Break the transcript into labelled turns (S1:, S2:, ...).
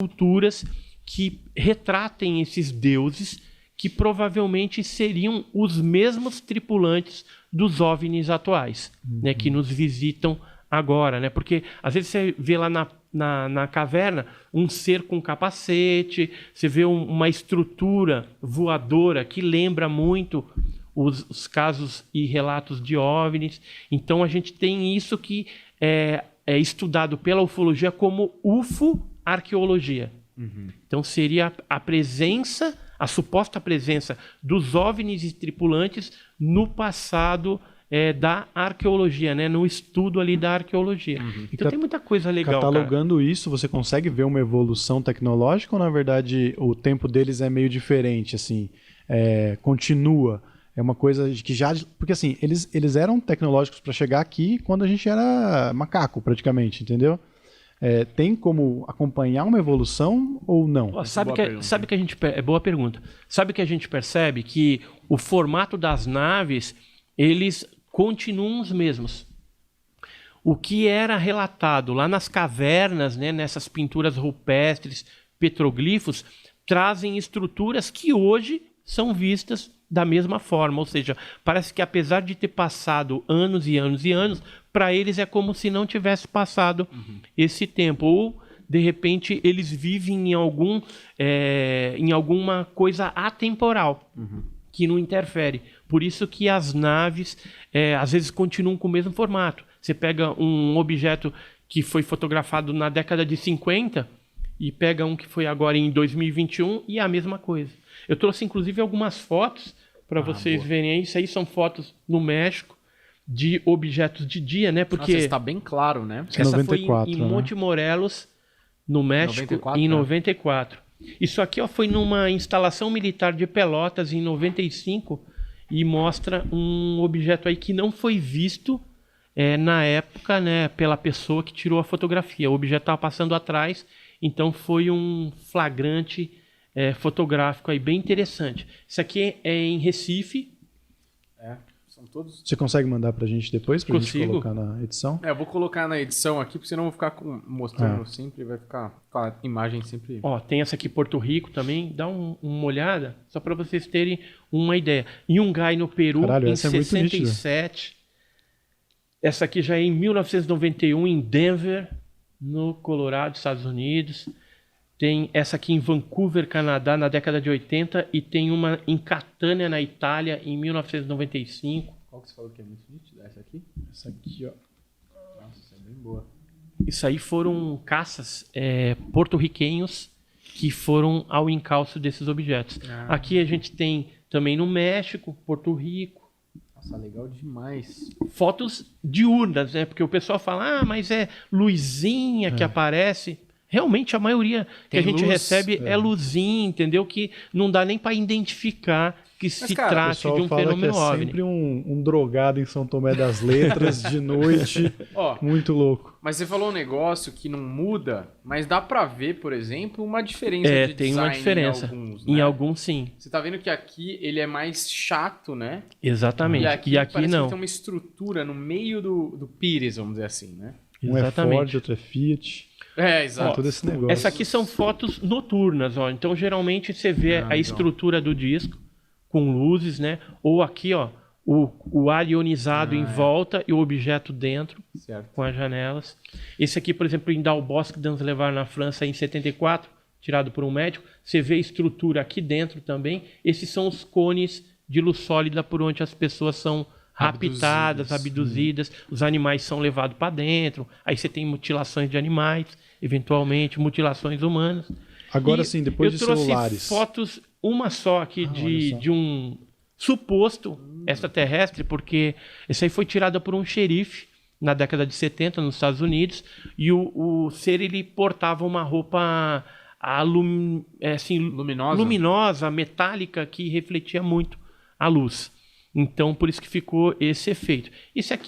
S1: culturas que retratem esses deuses que provavelmente seriam os mesmos tripulantes dos OVNIs atuais, né, que nos visitam agora, né? Porque às vezes você vê lá na caverna um ser com capacete, você vê uma estrutura voadora que lembra muito os casos e relatos de OVNIs. Então a gente tem isso que é estudado pela ufologia como UFO-arqueologia. Então seria a presença, a suposta presença dos OVNIs e tripulantes no passado da arqueologia, né? No estudo ali da arqueologia. Então tem muita coisa legal,
S2: catalogando isso, você consegue ver uma evolução tecnológica ou, na verdade, o tempo deles é meio diferente, assim, continua? É uma coisa que já... Porque, assim, eles eram tecnológicos para chegar aqui quando a gente era macaco, praticamente, entendeu? Tem como acompanhar uma evolução ou não?
S1: Sabe que a gente... boa pergunta. Sabe que a gente percebe que o formato das naves, eles continuam os mesmos. O que era relatado lá nas cavernas, né, nessas pinturas rupestres, petroglifos, trazem estruturas que hoje são vistas da mesma forma. Ou seja, parece que apesar de ter passado anos e anos e anos, para eles é como se não tivesse passado esse tempo. Ou, de repente, eles vivem em alguma coisa atemporal, que não interfere. Por isso que as naves, às vezes, continuam com o mesmo formato. Você pega um objeto que foi fotografado na década de 50 e pega um que foi agora em 2021 e é a mesma coisa. Eu trouxe, inclusive, algumas fotos para vocês verem aí. Isso aí são fotos no México de objetos de dia, né? Porque
S3: Nossa, está bem claro, né?
S1: Essa
S2: 94,
S1: foi em Monte Morelos, no México,
S3: 94,
S1: em 94. Isso aqui foi numa instalação militar de Pelotas, em 95, e mostra um objeto aí que não foi visto na época, né, pela pessoa que tirou a fotografia. O objeto estava passando atrás, então foi um flagrante fotográfico aí bem interessante. Isso aqui é em Recife.
S3: São todos...
S2: Você consegue mandar pra gente depois, pra gente
S1: Consigo.
S2: colocar na edição?
S3: Eu vou colocar na edição aqui, porque senão eu vou ficar mostrando sempre, vai ficar com a imagem sempre...
S1: Ó, tem essa aqui, Porto Rico também. Dá uma olhada, só para vocês terem uma ideia. Yungay, no Peru,
S2: Caralho,
S1: em
S2: essa é muito
S1: 67. Essa aqui já é em 1991, em Denver, no Colorado, Estados Unidos. Tem essa aqui em Vancouver, Canadá, na década de 80. E tem uma em Catânia, na Itália, em 1995.
S3: Qual que você falou que é muito nítida? Essa aqui?
S2: Essa aqui, ó.
S3: Nossa, essa é bem boa.
S1: Isso aí foram caças porto-riquenhos que foram ao encalço desses objetos. Aqui a gente tem também no México, Porto Rico.
S3: Nossa, legal demais.
S1: Fotos diurnas, né? Porque o pessoal fala, mas é luzinha que aparece. Realmente a maioria que a gente recebe é luzinha, entendeu? Que não dá nem para identificar que se trate de um fenômeno
S2: que é
S1: OVNI.
S2: sempre um drogado em São Tomé das Letras, de noite, muito louco.
S3: Mas você falou um negócio que não muda, mas dá pra ver, por exemplo, uma diferença de
S1: tem
S3: design
S1: uma diferença.
S3: em alguns, né?
S1: Em alguns, sim.
S3: Você tá vendo que aqui ele é mais chato, né?
S1: Exatamente.
S3: E aqui parece
S1: não.
S3: que tem uma estrutura no meio do pires, vamos dizer assim, né?
S2: Um é Ford, outro é Fiat.
S3: Exato.
S2: Todo esse negócio.
S1: Essa aqui são fotos noturnas, ó. Então, geralmente, você vê a estrutura do disco com luzes, né? Ou aqui, ó, o ar ionizado em volta e o objeto dentro, com as janelas. Esse aqui, por exemplo, em Dalbosque Danslevar, na França, em 74, tirado por um médico. Você vê a estrutura aqui dentro também. Esses são os cones de luz sólida por onde as pessoas são raptadas, abduzidas. Os animais são levados para dentro. Aí você tem mutilações de animais, eventualmente mutilações humanas.
S2: Agora sim, depois de celulares.
S1: Eu trouxe fotos, uma só aqui de um suposto extraterrestre, porque essa aí foi tirada por um xerife na década de 70 nos Estados Unidos, e o ser, ele portava uma roupa luminosa, metálica, que refletia muito a luz. Então, por isso que ficou esse efeito. Esse aqui